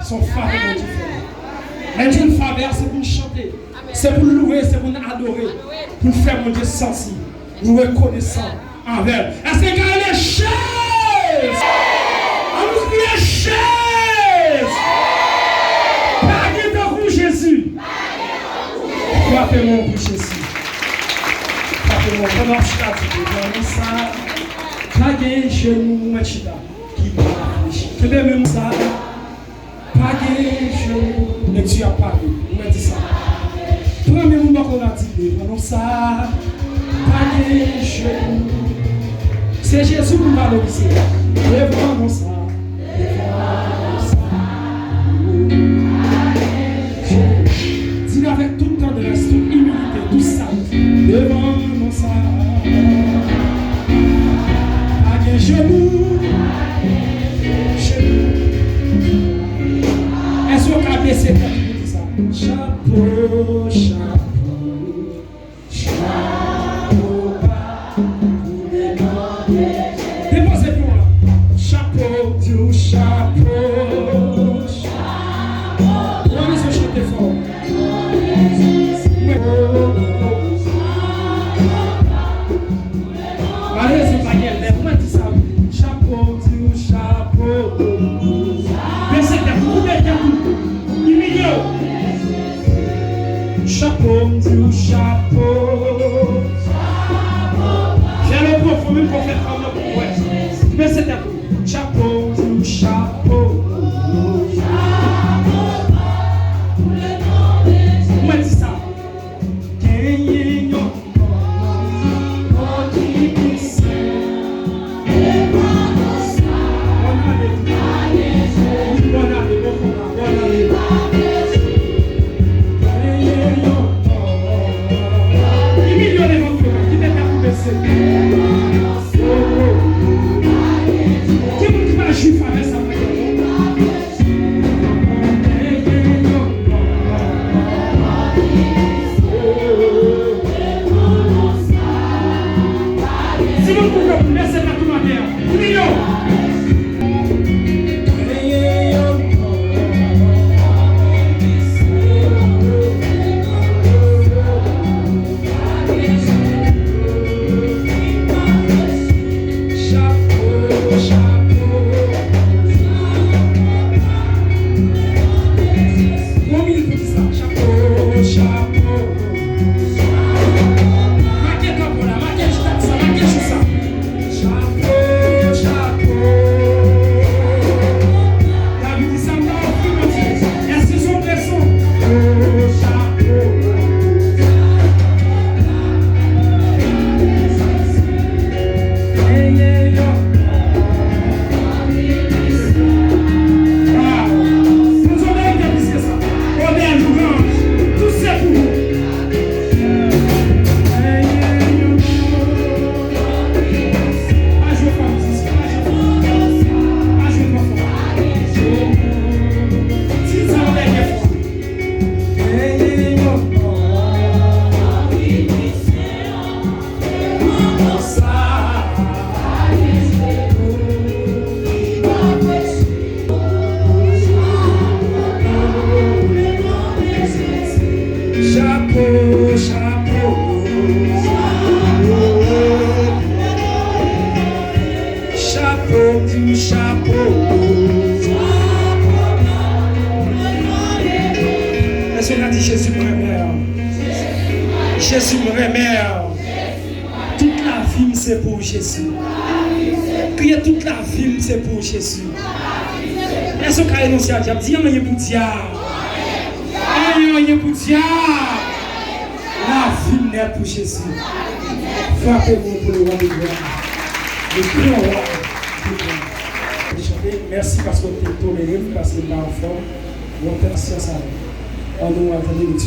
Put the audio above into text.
Son faveur, mon Dieu. Mais Dieu, une faveur, c'est pour nous chanter. C'est pour nous louer, c'est pour nous adorer. Pour nous faire, mon Dieu, sensible. Nous reconnaissons envers. Est-ce que vous avez les chaises? On nous crie les chaises. Pas de vous, Jésus. Frappez-moi pour Jésus. Frappez-moi. Pendant que je suis ça. Pas de genou, moi, qui m'a réfléchi. Que même ça. Pas de genou. Et tu as parlé. On m'a dit ça. Premier moment qu'on a dit, pendant ça. Pas de genou. C'est Jésus qui m'a valorisé. Devant ça. Dis avec tout tendresse, toute humilité, tout ça. Devant ça. Pas de genou. Est-ce qu'on a baissé pour ça? Chapeau, chapeau, chapeau bas pour les demander. Déposez pour moi. Chapeau, du chapeau, chapeau. On laisse chanter fort. Allez, c'est pas bien. Comment dit ça? Chapeau, du chapeau. Chapeau, du chapeau. J'ai le profond pour faire comme le poète. Mais c'est un peu. Chapeau, du chapeau. Comment dit ça? Jésus me remet. Jésus me remet. Toute la vie, c'est pour Jésus. Crier toute la vie, c'est pour Jésus. Est-ce qu'on a énoncé à diable? Dis rien pour diable. Rien pour diable. La vie n'est pour Jésus. Frappez-vous pour le roi de gloire. Le plus roi. Merci parce que tu es toléré, parce que tu es en forme. On fait science avec. On nous a donné le